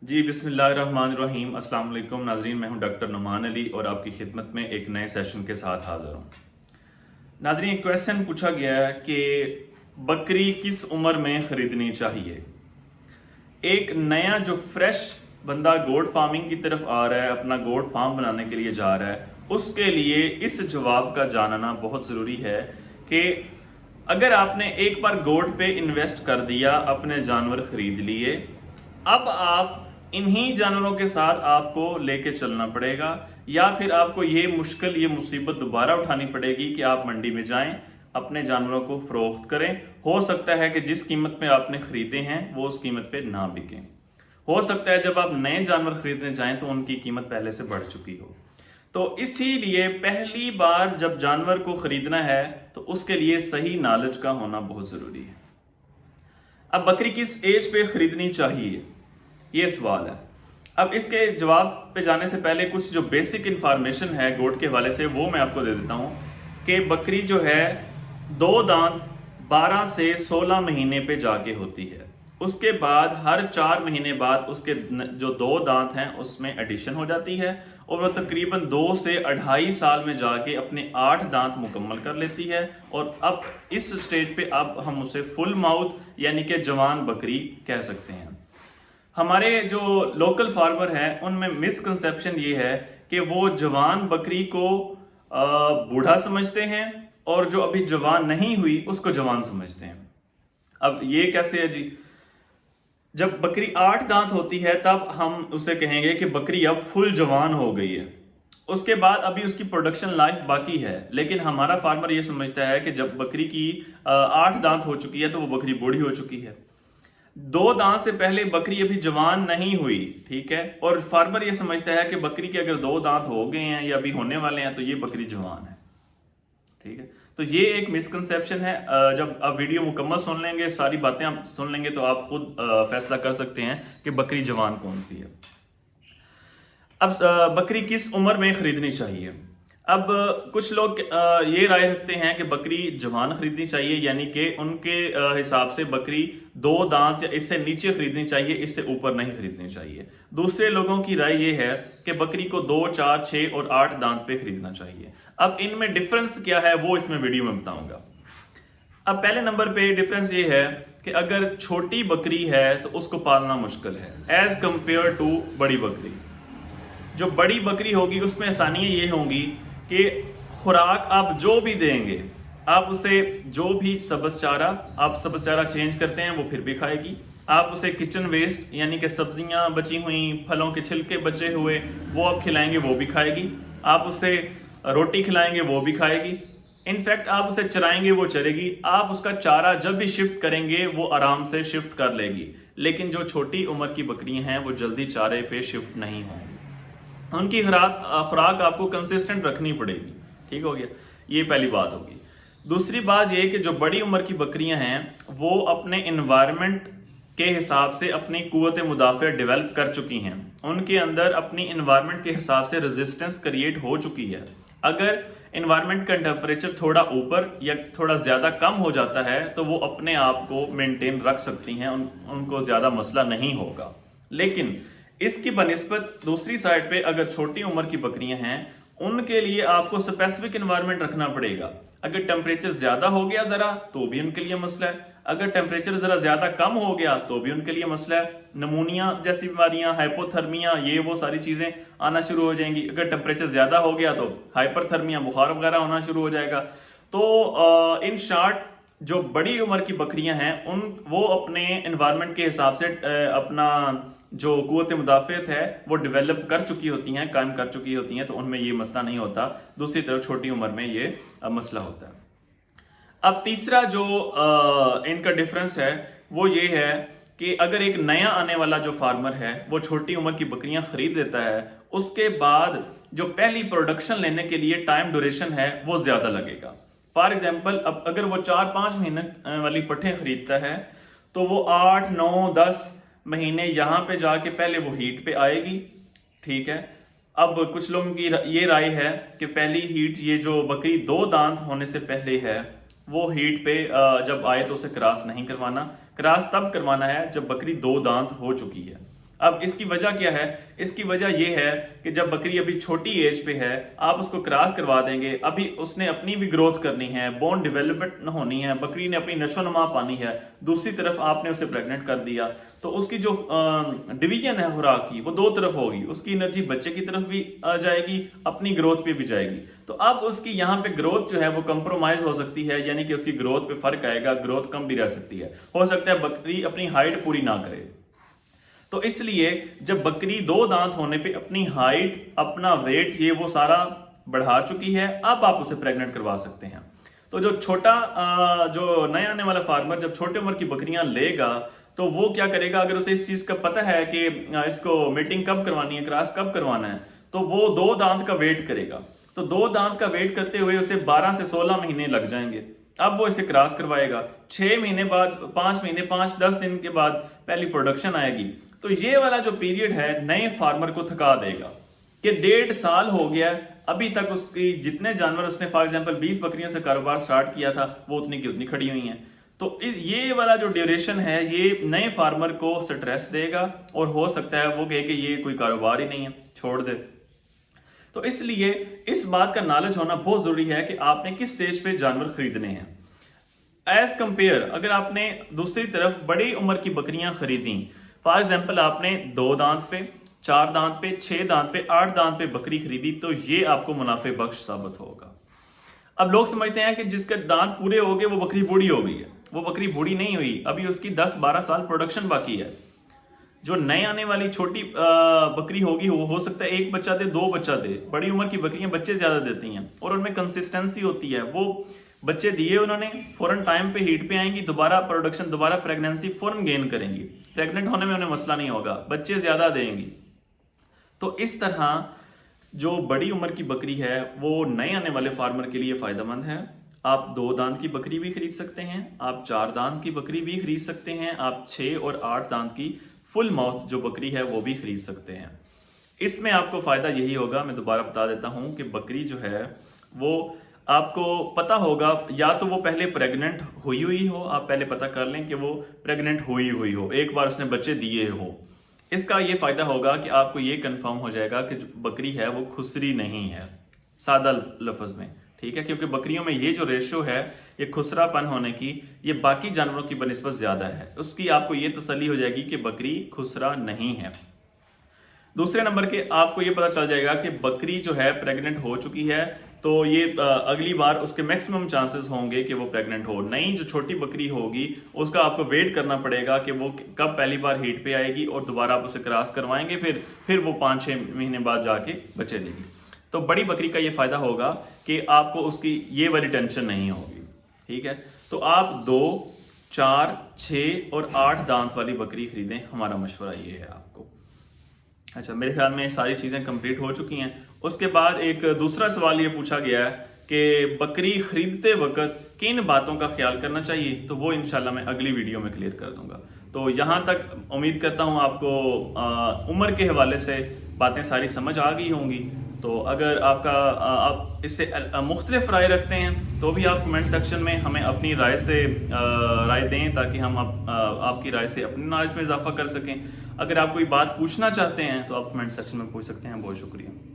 जी बिस्मिल्लाहिर्रहमानिर्रहीम। अस्सलाम वालेकुम नाजरीन, मैं हूं डॉक्टर नुमान अली और आपकी खिदमत में एक नए सेशन के साथ हाजिर हूं। नाजरीन, एक क्वेश्चन पूछा गया है कि बकरी किस उम्र में ख़रीदनी चाहिए। एक नया जो फ्रेश बंदा गोट फार्मिंग की तरफ आ रहा है, अपना गोट फार्म बनाने के लिए जा रहा है, उसके लिए इस जवाब का जानना बहुत ज़रूरी है कि अगर आपने एक बार गोट पे इन्वेस्ट कर दिया, अपने जानवर ख़रीद लिए, अब आप इन्हीं जानवरों के साथ आपको लेके चलना पड़ेगा, या फिर आपको ये मुश्किल, ये मुसीबत दोबारा उठानी पड़ेगी कि आप मंडी में जाएं, अपने जानवरों को फरोख्त करें। हो सकता है कि जिस कीमत पे आपने खरीदे हैं वो उस कीमत पे ना बिकें। हो सकता है जब आप नए जानवर खरीदने जाएं तो उनकी कीमत पहले से बढ़ चुकी हो। तो इसीलिए पहली बार जब जानवर को खरीदना है तो उसके लिए सही नॉलेज का होना बहुत ज़रूरी है। अब बकरी किस एज पे खरीदनी चाहिए, ये सवाल है। अब इसके जवाब पे जाने से पहले कुछ जो बेसिक इंफॉर्मेशन है गोट के हवाले से वो मैं आपको दे देता हूँ कि बकरी जो है दो दांत 12 से 16 महीने पे जाके होती है। उसके बाद हर 4 महीने बाद उसके जो दो दांत हैं उसमें एडिशन हो जाती है और वह तकरीबन 2 से 2.5 साल में जाके अपने 8 दांत मुकम्मल कर लेती है। और अब इस स्टेज पे अब हम उसे फुल माउथ यानी कि जवान बकरी कह सकते हैं। हमारे जो लोकल फार्मर हैं उनमें मिसकंसेप्शन ये है कि वो जवान बकरी को बूढ़ा समझते हैं और जो अभी जवान नहीं हुई उसको जवान समझते हैं। अब ये कैसे है जी? जब बकरी 8 दांत होती है तब हम उसे कहेंगे कि बकरी अब फुल जवान हो गई है। उसके बाद अभी उसकी प्रोडक्शन लाइफ बाकी है, लेकिन हमारा फार्मर ये समझता है कि जब बकरी की 8 दांत हो चुकी है तो वो बकरी बूढ़ी हो चुकी है। 2 दांत से पहले बकरी अभी जवान नहीं हुई, ठीक है, और फार्मर ये समझता है कि बकरी के अगर 2 दांत हो गए हैं या अभी होने वाले हैं तो ये बकरी जवान है, ठीक है। तो ये एक मिसकंसेप्शन है। जब आप वीडियो मुकम्मल सुन लेंगे, सारी बातें आप सुन लेंगे तो आप खुद फैसला कर सकते हैं कि बकरी जवान कौन सी है। अब बकरी किस उम्र में खरीदनी चाहिए। अब कुछ लोग ये राय रखते हैं कि बकरी जवान खरीदनी चाहिए, यानी कि उनके हिसाब से बकरी 2 दांत या इससे नीचे खरीदनी चाहिए, इससे ऊपर नहीं खरीदनी चाहिए। दूसरे लोगों की राय ये है कि बकरी को 2, 4, 6 और 8 दांत पे खरीदना चाहिए। अब इनमें डिफरेंस क्या है वो इसमें वीडियो में बताऊंगा। अब पहले नंबर पे डिफरेंस ये है कि अगर छोटी बकरी है तो उसको पालना मुश्किल है एज कंपेयर टू बड़ी बकरी। जो बड़ी बकरी होगी उसमें आसानियाँ ये होंगी कि खुराक आप जो भी देंगे, आप उसे जो भी सब्ज़ चारा, आप सब्ज़ चारा चेंज करते हैं वो फिर भी खाएगी। आप उसे किचन वेस्ट यानी कि सब्जियां बची हुई, फलों के छिलके बचे हुए वो आप खिलाएंगे वो भी खाएगी। आप उसे रोटी खिलाएंगे वो भी खाएगी। इनफैक्ट आप उसे चराएंगे वो चरेगी। आप उसका चारा जब भी शिफ्ट करेंगे वो आराम से शिफ्ट कर लेगी। लेकिन जो छोटी उम्र की बकरियां हैं वो जल्दी चारे पे शिफ्ट नहीं होंगी। उनकी खुराक आपको कंसिस्टेंट रखनी पड़ेगी, ठीक हो गया, ये पहली बात होगी। दूसरी बात ये कि जो बड़ी उम्र की बकरियां हैं वो अपने इन्वायरमेंट के हिसाब से अपनी कुव्वत मुदाफ़ा डेवलप कर चुकी हैं। उनके अंदर अपनी इन्वायरमेंट के हिसाब से रेजिस्टेंस क्रिएट हो चुकी है। अगर इन्वायरमेंट का टेम्परेचर थोड़ा ऊपर या थोड़ा ज़्यादा कम हो जाता है तो वो अपने आप को मेंटेन रख सकती हैं, उनको ज़्यादा मसला नहीं होगा। लेकिन इसकी बनिस्बत दूसरी साइड पे अगर छोटी उम्र की बकरियां हैं उनके लिए आपको स्पेसिफिक इन्वायरमेंट रखना पड़ेगा। अगर टेम्परेचर ज़्यादा हो गया ज़रा तो भी उनके लिए मसला है, अगर टेम्परेचर ज़रा ज़्यादा कम हो गया तो भी उनके लिए मसला है। नमूनिया जैसी बीमारियां, हाइपोथर्मिया, ये वो सारी चीज़ें आना शुरू हो जाएंगी। अगर टेम्परेचर ज़्यादा हो गया तो हाइपरथर्मिया, बुखार वगैरह होना शुरू हो जाएगा। तो इन शार्ट जो बड़ी उम्र की बकरियां हैं वो अपने इन्वायरमेंट के हिसाब से अपना जो कुव्वत मुदाफ़त है वो डेवलप कर चुकी होती हैं, कायम कर चुकी होती हैं, तो उनमें ये मसला नहीं होता। दूसरी तरफ छोटी उम्र में ये मसला होता है। अब तीसरा जो इनका डिफरेंस है वो ये है कि अगर एक नया आने वाला जो फार्मर है वो छोटी उम्र की बकरियां खरीद देता है, उसके बाद जो पहली प्रोडक्शन लेने के लिए टाइम ड्यूरेशन है वो ज़्यादा लगेगा। फॉर एग्जाम्पल, अब अगर वो 4-5 महीने वाली पट्ठें खरीदता है तो वो 8, 9, 10 महीने यहाँ पे जाके पहले वो हीट पे आएगी, ठीक है। अब कुछ लोगों की ये राय है कि पहली हीट ये जो बकरी 2 दांत होने से पहले है वो हीट पे जब आए तो उसे क्रॉस नहीं करवाना। क्रॉस तब करवाना है जब बकरी 2 दांत हो चुकी है। अब इसकी वजह क्या है? इसकी वजह यह है कि जब बकरी अभी छोटी एज पे है, आप उसको क्रॉस करवा देंगे, अभी उसने अपनी भी ग्रोथ करनी है, बोन डेवलपमेंट होनी है, बकरी ने अपनी नशोनुमा पानी है, दूसरी तरफ आपने उसे प्रेग्नेंट कर दिया, तो उसकी जो डिवीजन है खुराक की वो दो तरफ होगी, उसकी एनर्जी बच्चे की तरफ भी आ जाएगी, अपनी ग्रोथ पे भी जाएगी। तो अब उसकी यहाँ पे ग्रोथ जो है वो कंप्रोमाइज हो सकती है, यानी कि उसकी ग्रोथ पे फर्क आएगा, ग्रोथ कम भी रह सकती है, हो सकता है बकरी अपनी हाइट पूरी ना करे। तो इसलिए जब बकरी दो दांत होने पे अपनी हाइट, अपना वेट, ये वो सारा बढ़ा चुकी है, अब आप उसे प्रेग्नेंट करवा सकते हैं। तो जो छोटा जो नया आने वाला फार्मर जब छोटे उम्र की बकरियां लेगा तो वो क्या करेगा, अगर उसे इस चीज का पता है कि इसको मीटिंग कब करवानी है, क्रॉस कब करवाना है, तो वो दो दांत का वेट करेगा। तो दो दांत का वेट करते हुए उसे 12 से 16 महीने लग जाएंगे। अब वो इसे क्रॉस करवाएगा, 6 महीने बाद, 5 महीने, 5-10 दिन के बाद पहली प्रोडक्शन आएगी। तो ये वाला जो पीरियड है नए फार्मर को थका देगा कि 1.5 साल हो गया, अभी तक उसकी जितने जानवर उसने फॉर एग्जांपल 20 बकरियों से कारोबार स्टार्ट किया था वो उतनी की उतनी खड़ी हुई हैं। तो ये वाला जो ड्यूरेशन है ये नए फार्मर को स्ट्रेस देगा और हो सकता है वो कहे कि ये कोई कारोबार ही नहीं है, छोड़ दे। तो इसलिए इस बात का नॉलेज होना बहुत जरूरी है कि आपने किस स्टेज पे जानवर खरीदने हैं। एज कंपेयर अगर आपने दूसरी तरफ बड़ी उम्र की बकरियां खरीदी, फॉर एग्जाम्पल आपने 2 दांत पे, 4 दांत पे, 6 दांत पे, 8 दांत पे बकरी खरीदी, तो ये आपको मुनाफे बख्श साबित होगा। अब लोग समझते हैं कि जिसके दांत पूरे हो गए वो बकरी बूढ़ी हो गई है, वो बकरी बूढ़ी नहीं हुई, अभी उसकी 10-12 साल प्रोडक्शन बाकी है। जो नए आने वाली छोटी बकरी होगी वो हो सकता है 1 बच्चा दे, 2 बच्चा दे। बड़ी उम्र की बकरियां बच्चे ज्यादा देती हैं और उनमें कंसिस्टेंसी होती है, वो बच्चे दिए उन्होंने फौरन टाइम पे हीट पे आएंगी, दोबारा प्रोडक्शन, दोबारा प्रेगनेंसी फौरन गेन करेंगी, प्रेग्नेंट होने में उन्हें मसला नहीं होगा, बच्चे ज्यादा देंगी। तो इस तरह जो बड़ी उम्र की बकरी है वो नए आने वाले फार्मर के लिए फायदेमंद है। आप 2 दांत की बकरी भी खरीद सकते हैं, आप 4 दांत की बकरी भी खरीद सकते हैं, आप 6 और 8 दांत की फुल माउथ जो बकरी है वो भी खरीद सकते हैं। इसमें आपको फायदा यही होगा, मैं दोबारा बता देता हूं कि बकरी जो है वो आपको पता होगा, या तो वो पहले प्रेग्नेंट हुई हो, आप पहले पता कर लें कि वो प्रेग्नेंट हुई हो, एक बार उसने बच्चे दिए हो। इसका ये फायदा होगा कि आपको ये कंफर्म हो जाएगा कि जो बकरी है वो खुसरी नहीं है, सादा लफ्ज में, ठीक है, क्योंकि बकरियों में ये जो रेशो है ये खुसरापन होने की, ये बाकी जानवरों की बनिस्बत ज्यादा है। उसकी आपको ये तसल्ली हो जाएगी कि बकरी खुसरा नहीं है। दूसरे नंबर के आपको ये पता चल जाएगा कि बकरी जो है प्रेग्नेंट हो चुकी है, तो ये अगली बार उसके मैक्सिमम चांसेस होंगे कि वो प्रेग्नेंट हो। नई जो छोटी बकरी होगी उसका आपको वेट करना पड़ेगा कि वो कब पहली बार हीट पे आएगी और दोबारा आप उसे क्रॉस करवाएंगे, फिर वो 5-6 महीने बाद जाके बच्चे देगी। तो बड़ी बकरी का ये फायदा होगा कि आपको उसकी ये वाली टेंशन नहीं होगी, ठीक है। तो आप 2, 4, 6 और 8 दांत वाली बकरी खरीदें, हमारा मशवरा ये है आपको। अच्छा, मेरे ख्याल में सारी चीज़ें कंप्लीट हो चुकी हैं। उसके बाद एक दूसरा सवाल ये पूछा गया है कि बकरी खरीदते वक्त किन बातों का ख्याल करना चाहिए, तो वो इंशाल्लाह मैं अगली वीडियो में क्लियर कर दूंगा। तो यहाँ तक उम्मीद करता हूँ आपको उम्र के हवाले से बातें सारी समझ आ गई होंगी। तो अगर आप इससे मुख्तलिफ राय रखते हैं तो भी आप कमेंट सेक्शन में हमें अपनी राय से राय दें, ताकि हम आपकी राय से अपनी नॉलेज में इजाफा कर सकें। अगर आप कोई बात पूछना चाहते हैं तो आप कमेंट सेक्शन में पूछ सकते हैं। बहुत शुक्रिया।